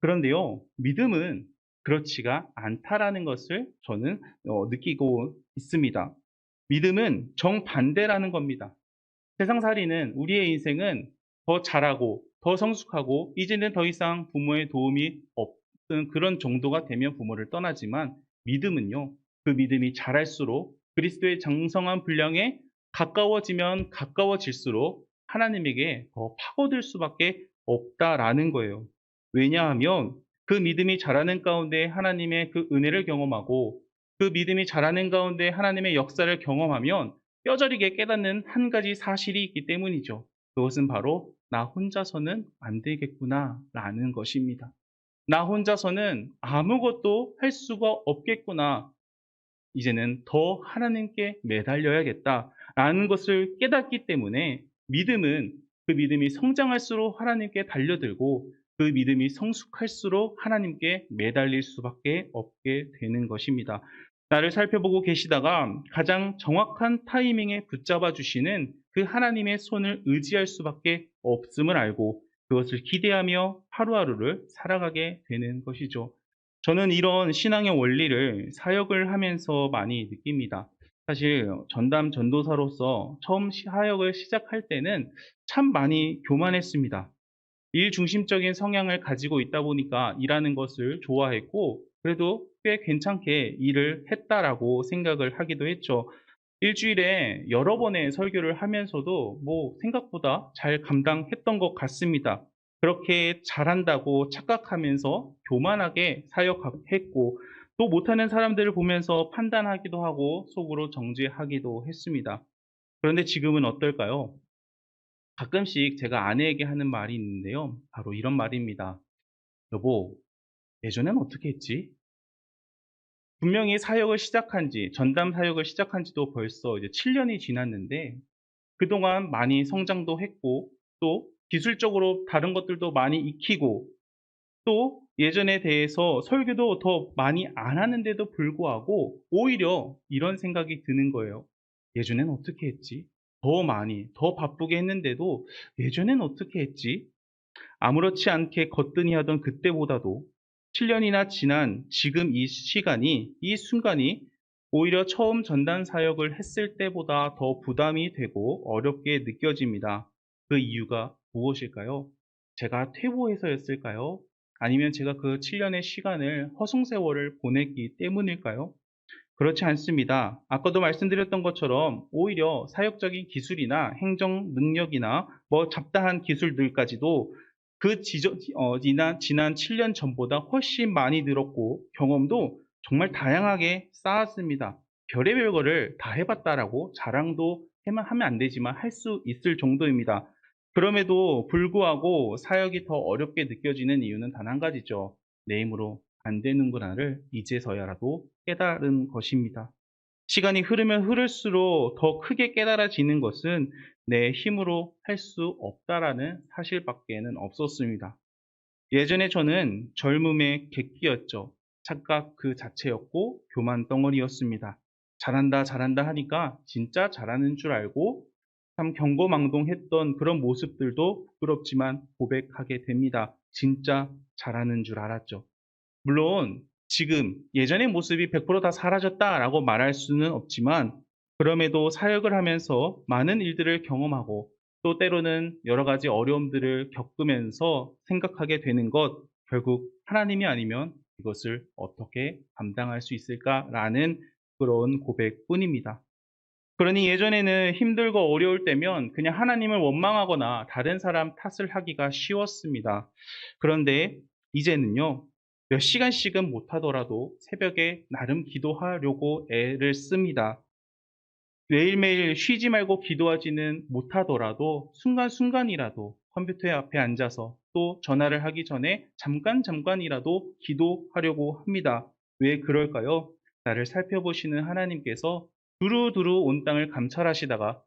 그런데요, 믿음은 그렇지가 않다라는 것을 저는 느끼고 있습니다. 믿음은 정반대라는 겁니다. 세상살이는 우리의 인생은 더 잘하고 더 성숙하고 이제는 더 이상 부모의 도움이 없는 그런 정도가 되면 부모를 떠나지만 믿음은요. 그 믿음이 자랄수록 그리스도의 장성한 분량에 가까워지면 가까워질수록 하나님에게 더 파고들 수밖에 없다라는 거예요. 왜냐하면 그 믿음이 자라는 가운데 하나님의 그 은혜를 경험하고 그 믿음이 자라는 가운데 하나님의 역사를 경험하면 뼈저리게 깨닫는 한 가지 사실이 있기 때문이죠. 그것은 바로 나 혼자서는 안 되겠구나 라는 것입니다. 나 혼자서는 아무것도 할 수가 없겠구나. 이제는 더 하나님께 매달려야겠다라는 것을 깨닫기 때문에 믿음은 그 믿음이 성장할수록 하나님께 달려들고 그 믿음이 성숙할수록 하나님께 매달릴 수밖에 없게 되는 것입니다. 나를 살펴보고 계시다가 가장 정확한 타이밍에 붙잡아 주시는 그 하나님의 손을 의지할 수밖에 없음을 알고 그것을 기대하며 하루하루를 살아가게 되는 것이죠. 저는 이런 신앙의 원리를 사역을 하면서 많이 느낍니다. 사실 전담 전도사로서 처음 사역을 시작할 때는 참 많이 교만했습니다. 일 중심적인 성향을 가지고 있다 보니까 일하는 것을 좋아했고 그래도 꽤 괜찮게 일을 했다라고 생각을 하기도 했죠. 일주일에 여러 번의 설교를 하면서도 뭐 생각보다 잘 감당했던 것 같습니다. 그렇게 잘한다고 착각하면서 교만하게 사역했고 또 못하는 사람들을 보면서 판단하기도 하고 속으로 정죄하기도 했습니다. 그런데 지금은 어떨까요? 가끔씩 제가 아내에게 하는 말이 있는데요. 바로 이런 말입니다. 여보, 예전엔 어떻게 했지? 분명히 사역을 시작한 지, 전담 사역을 시작한 지도 벌써 이제 7년이 지났는데 그동안 많이 성장도 했고 또 기술적으로 다른 것들도 많이 익히고 또 예전에 대해서 설교도 더 많이 안 하는데도 불구하고 오히려 이런 생각이 드는 거예요. 예전엔 어떻게 했지? 더 많이, 더 바쁘게 했는데도 예전엔 어떻게 했지? 아무렇지 않게 거뜬히 하던 그때보다도 7년이나 지난 지금 이 시간이, 이 순간이 오히려 처음 전단 사역을 했을 때보다 더 부담이 되고 어렵게 느껴집니다. 그 이유가 무엇일까요? 제가 퇴보해서였을까요? 아니면 제가 그 7년의 시간을 허송세월을 보냈기 때문일까요? 그렇지 않습니다. 아까도 말씀드렸던 것처럼 오히려 사역적인 기술이나 행정 능력이나 뭐 잡다한 기술들까지도 지난 7년 전보다 훨씬 많이 늘었고 경험도 정말 다양하게 쌓았습니다. 별의별 거를 다 해봤다라고 자랑도 하면 안 되지만 할 수 있을 정도입니다. 그럼에도 불구하고 사역이 더 어렵게 느껴지는 이유는 단 한 가지죠. 내 힘으로 안 되는구나를 이제서야라도 깨달은 것입니다. 시간이 흐르면 흐를수록 더 크게 깨달아지는 것은 내 힘으로 할 수 없다라는 사실밖에는 없었습니다. 예전에 저는 젊음의 객기였죠. 착각 그 자체였고 교만 덩어리였습니다. 잘한다, 잘한다 하니까 진짜 잘하는 줄 알고 참 경거망동했던 그런 모습들도 부끄럽지만 고백하게 됩니다. 진짜 잘하는 줄 알았죠. 물론 지금 예전의 모습이 100%다 사라졌다라고 말할 수는 없지만 그럼에도 사역을 하면서 많은 일들을 경험하고 또 때로는 여러 가지 어려움들을 겪으면서 생각하게 되는 것, 결국 하나님이 아니면 이것을 어떻게 감당할 수 있을까라는 그런 고백뿐입니다. 그러니 예전에는 힘들고 어려울 때면 그냥 하나님을 원망하거나 다른 사람 탓을 하기가 쉬웠습니다. 그런데 이제는요, 몇 시간씩은 못하더라도 새벽에 나름 기도하려고 애를 씁니다. 매일매일 쉬지 말고 기도하지는 못하더라도 순간순간이라도 컴퓨터 앞에 앉아서 또 전화를 하기 전에 잠깐이라도 기도하려고 합니다. 왜 그럴까요? 나를 살펴보시는 하나님께서 두루두루 온 땅을 감찰하시다가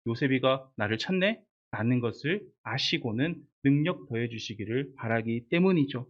요셉이가 나를 찾네? 라는 것을 아시고는 능력 더해 주시기를 바라기 때문이죠.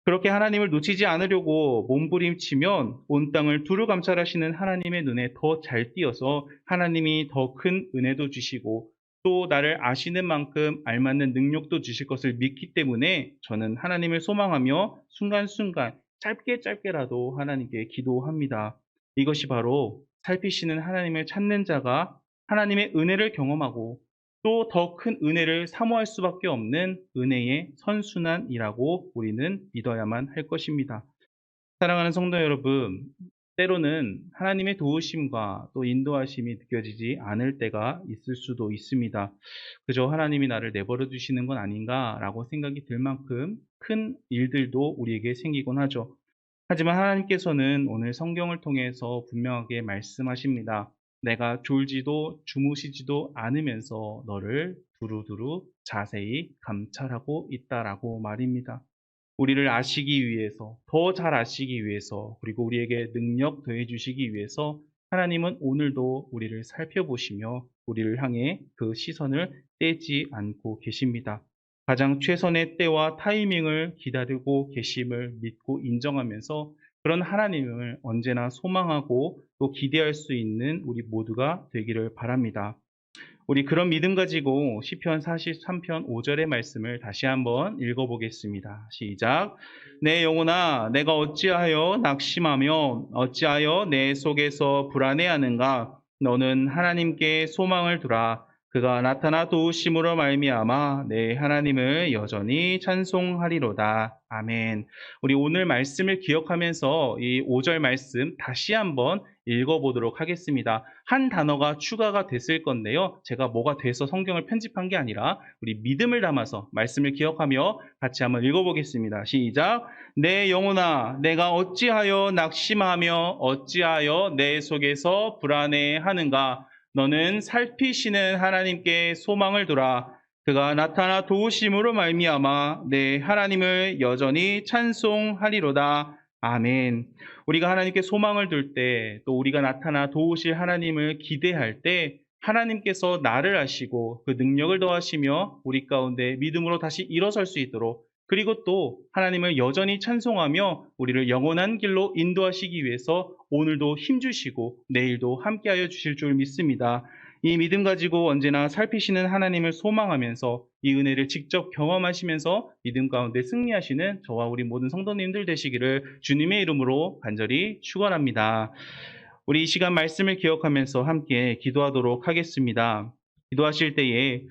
그렇게 하나님을 놓치지 않으려고 몸부림치면 온 땅을 두루 감찰하시는 하나님의 눈에 더 잘 띄어서 하나님이 더 큰 은혜도 주시고 또 나를 아시는 만큼 알맞는 능력도 주실 것을 믿기 때문에 저는 하나님을 소망하며 순간순간 짧게라도 하나님께 기도합니다. 이것이 바로 살피시는 하나님을 찾는 자가 하나님의 은혜를 경험하고 또 더 큰 은혜를 사모할 수밖에 없는 은혜의 선순환이라고 우리는 믿어야만 할 것입니다. 사랑하는 성도 여러분, 때로는 하나님의 도우심과 또 인도하심이 느껴지지 않을 때가 있을 수도 있습니다. 그저 하나님이 나를 내버려 두시는 건 아닌가라고 생각이 들 만큼 큰 일들도 우리에게 생기곤 하죠. 하지만 하나님께서는 오늘 성경을 통해서 분명하게 말씀하십니다. 내가 졸지도 주무시지도 않으면서 너를 두루두루 자세히 감찰하고 있다라고 말입니다. 우리를 아시기 위해서, 더 잘 아시기 위해서, 그리고 우리에게 능력 더해 주시기 위해서 하나님은 오늘도 우리를 살펴보시며 우리를 향해 그 시선을 떼지 않고 계십니다. 가장 최선의 때와 타이밍을 기다리고 계심을 믿고 인정하면서 그런 하나님을 언제나 소망하고 또 기대할 수 있는 우리 모두가 되기를 바랍니다. 우리 그런 믿음 가지고 시편 43편 5절의 말씀을 다시 한번 읽어보겠습니다. 시작. 내 영혼아, 내가 어찌하여 낙심하며 어찌하여 내 속에서 불안해하는가? 너는 하나님께 소망을 두라. 그가 나타나 도우심으로 말미암아 내 하나님을 여전히 찬송하리로다. 아멘. 우리 오늘 말씀을 기억하면서 이 5절 말씀 다시 한번 읽어보도록 하겠습니다. 한 단어가 추가가 됐을 건데요. 제가 뭐가 돼서 성경을 편집한 게 아니라 우리 믿음을 담아서 말씀을 기억하며 같이 한번 읽어보겠습니다. 시작. 내 영혼아, 내가 어찌하여 낙심하며 어찌하여 내 속에서 불안해하는가? 너는 살피시는 하나님께 소망을 두라. 그가 나타나 도우심으로 말미암아 내 하나님을 여전히 찬송하리로다. 아멘. 우리가 하나님께 소망을 둘 때, 또 우리가 나타나 도우실 하나님을 기대할 때, 하나님께서 나를 아시고 그 능력을 더하시며 우리 가운데 믿음으로 다시 일어설 수 있도록, 그리고 또 하나님을 여전히 찬송하며 우리를 영원한 길로 인도하시기 위해서 오늘도 힘주시고 내일도 함께하여 주실 줄 믿습니다. 이 믿음 가지고 언제나 살피시는 하나님을 소망하면서 이 은혜를 직접 경험하시면서 믿음 가운데 승리하시는 저와 우리 모든 성도님들 되시기를 주님의 이름으로 간절히 축원합니다. 우리 이 시간 말씀을 기억하면서 함께 기도하도록 하겠습니다. 기도하실 때에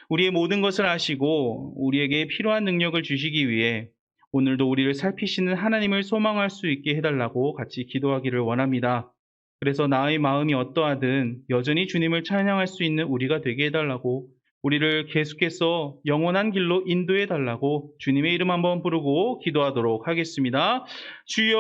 우리의 모든 것을 아시고 우리에게 필요한 능력을 주시기 위해 오늘도 우리를 살피시는 하나님을 소망할 수 있게 해달라고 같이 기도하기를 원합니다. 그래서 나의 마음이 어떠하든 여전히 주님을 찬양할 수 있는 우리가 되게 해달라고 우리를 계속해서 영원한 길로 인도해 달라고 주님의 이름 한번 부르고 기도하도록 하겠습니다. 주여!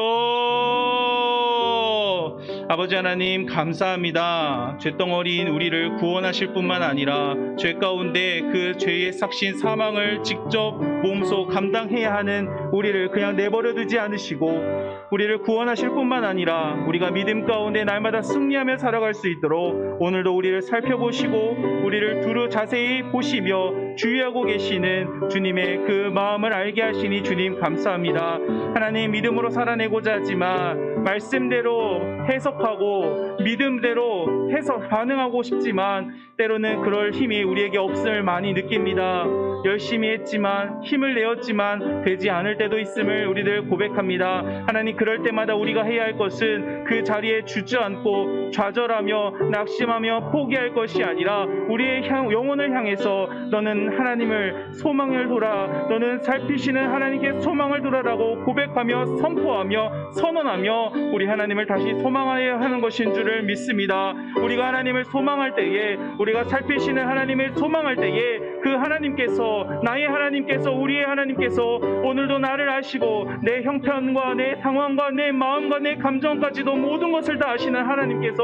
아버지 하나님 감사합니다. 죄덩어리인 우리를 구원하실 뿐만 아니라 죄 가운데 그 죄의 삭신 사망을 직접 몸소 감당해야 하는 우리를 그냥 내버려 두지 않으시고 우리를 구원하실 뿐만 아니라 우리가 믿음 가운데 날마다 승리하며 살아갈 수 있도록 오늘도 우리를 살펴보시고 우리를 두루 자세히 보시며 주의하고 계시는 주님의 그 마음을 알게 하시니 주님 감사합니다. 하나님 믿음으로 살아내고자 하지만 말씀대로 해석하고 믿음대로 해서 반응하고 싶지만 때로는 그럴 힘이 우리에게 없음을 많이 느낍니다. 열심히 했지만 힘을 내었지만 되지 않을 때도 있음을 우리들 고백합니다. 하나님 그럴 때마다 우리가 해야 할 것은 그 자리에 주저앉고 좌절하며 낙심하며 포기할 것이 아니라 우리의 영혼을 향해서 너는 하나님을 소망을 돌아 너는 살피시는 하나님께 소망을 돌아라고 고백하며 선포하며 선언하며 우리 하나님을 다시 소망하여야 하는 것인 줄을 믿습니다. 우리가 하나님을 소망할 때에 우리가 살피시는 하나님을 소망할 때에 그 하나님께서 나의 하나님께서 우리의 하나님께서 오늘도 나를 아시고 내 형편과 내 상황과 내 마음과 내 감정까지도 모든 것을 다 아시는 하나님께서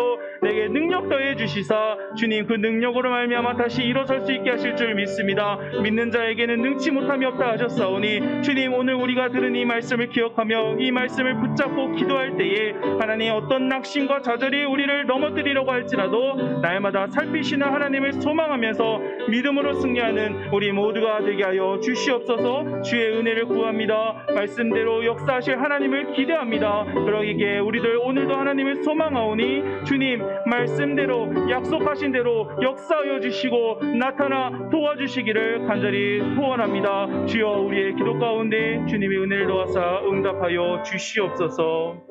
내게 능력 더해 주시사 주님 그 능력으로 말미암아 다시 일어설 수 있게 하실 줄 믿습니다. 믿는 자에게는 능치 못함이 없다 하셨사오니 주님 오늘 우리가 들은 이 말씀을 기억하며 이 말씀을 붙잡고 기도할 때에 하나님 어떤 낙심과 좌절이 우리를 넘어뜨리려고 할지라도 날마다 살피시는 하나님을 소망하면서 믿음으로 승리하는 우리 모두가 되게 하여 주시옵소서. 주의 은혜를 구합니다. 말씀대로 역사하실 하나님을 기대합니다. 그러기에 우리들 오늘도 하나님을 소망하오니 주님 말씀대로 약속하신 대로 역사하여 주시고 나타나 도와주시기를 간절히 소원합니다. 주여 우리의 기도 가운데 주님의 은혜를 도와사 응답하여 주시옵소서.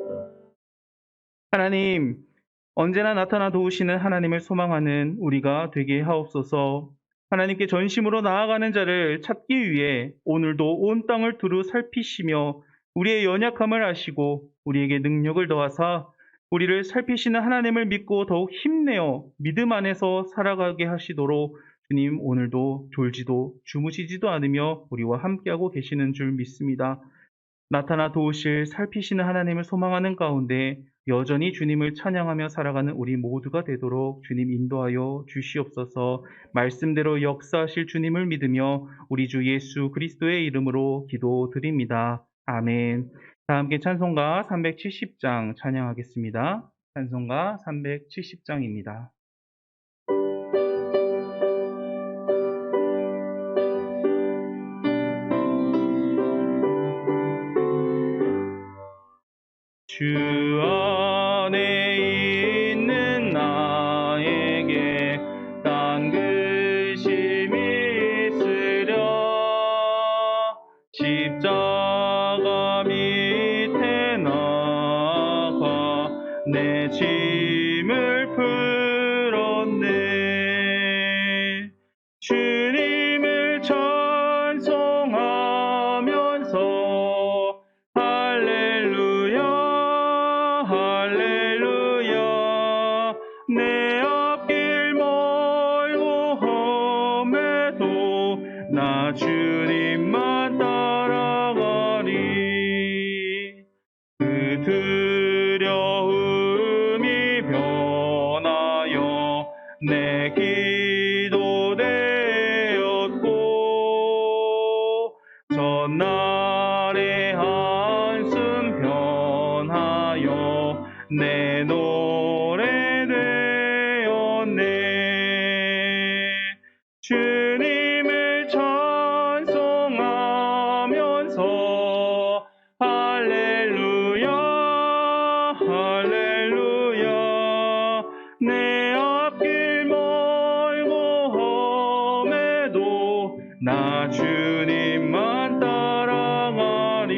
하나님 언제나 나타나 도우시는 하나님을 소망하는 우리가 되게 하옵소서. 하나님께 전심으로 나아가는 자를 찾기 위해 오늘도 온 땅을 두루 살피시며 우리의 연약함을 아시고 우리에게 능력을 더하사 우리를 살피시는 하나님을 믿고 더욱 힘내어 믿음 안에서 살아가게 하시도록 주님 오늘도 졸지도 주무시지도 않으며 우리와 함께하고 계시는 줄 믿습니다. 나타나 도우실 살피시는 하나님을 소망하는 가운데 여전히 주님을 찬양하며 살아가는 우리 모두가 되도록 주님 인도하여 주시옵소서. 말씀대로 역사하실 주님을 믿으며 우리 주 예수 그리스도의 이름으로 기도드립니다. 아멘. 다 함께 찬송가 370장 찬양하겠습니다. 찬송가 370장입니다. 주 안에 있는 나에게 딴그심이 있으랴 십자가 밑에 나가 내 짐을 풀었네. 주님을 찬송하면서 할렐루야 내 앞길 멀고 험해도 나 주님만 따라가리. 그 두려움이 변하여 내 기도 되었고 전날의 한숨 변하여 내 노래 되었네. 주님을 찬송하면서 할렐루야 할렐루야 내 앞길 멀고 험해도 나 주님만 따라가리.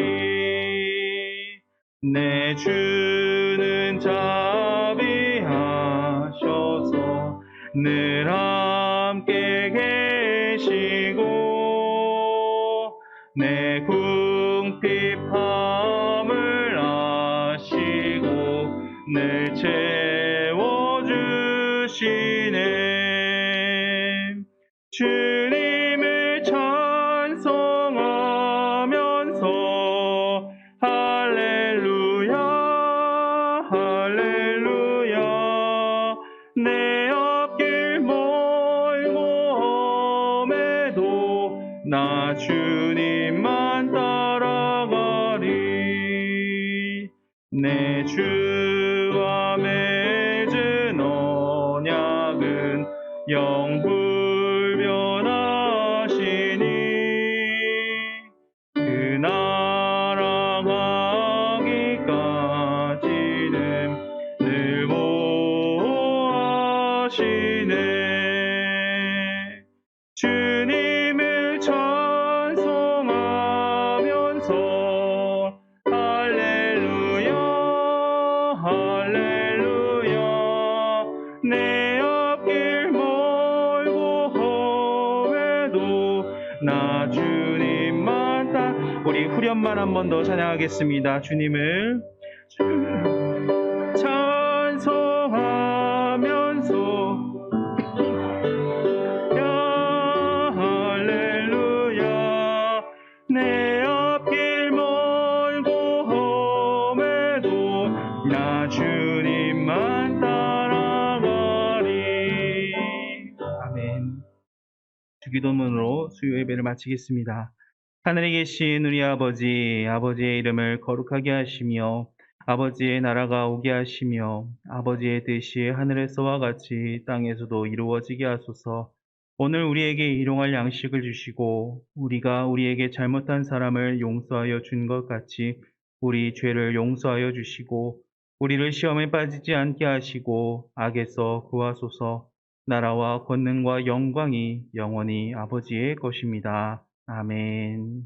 내 주는 자비하셔서 늘 함께 계시고 내 궁핍함을 아시고 늘 채워주시네. 주님을 찬송하면서 할렐루야 할렐루야 내 앞길 멀고 험해도 나 주님만 따라가리 내 주와 맺은 언약은 영불변하시니 그 나라 가기까지는 늘 보호하시네 주님을 찬송하면서 할렐루야 할렐루야 내 앞길 멀고 험해도 나 주님만 따 우리 후렴만 한 번 더 찬양하겠습니다. 주님을 찬송하면서 할렐루야 내 앞길 멀고 험해도 나 주님만 따라가리 아멘. 주기도문으로 수요 예배를 마치겠습니다. 하늘에 계신 우리 아버지, 아버지의 이름을 거룩하게 하시며 아버지의 나라가 오게 하시며 아버지의 뜻이 하늘에서와 같이 땅에서도 이루어지게 하소서. 오늘 우리에게 일용할 양식을 주시고 우리가 우리에게 잘못한 사람을 용서하여 준 것 같이 우리 죄를 용서하여 주시고 우리를 시험에 빠지지 않게 하시고 악에서 구하소서. 나라와 권능과 영광이 영원히 아버지의 것입니다. 아멘.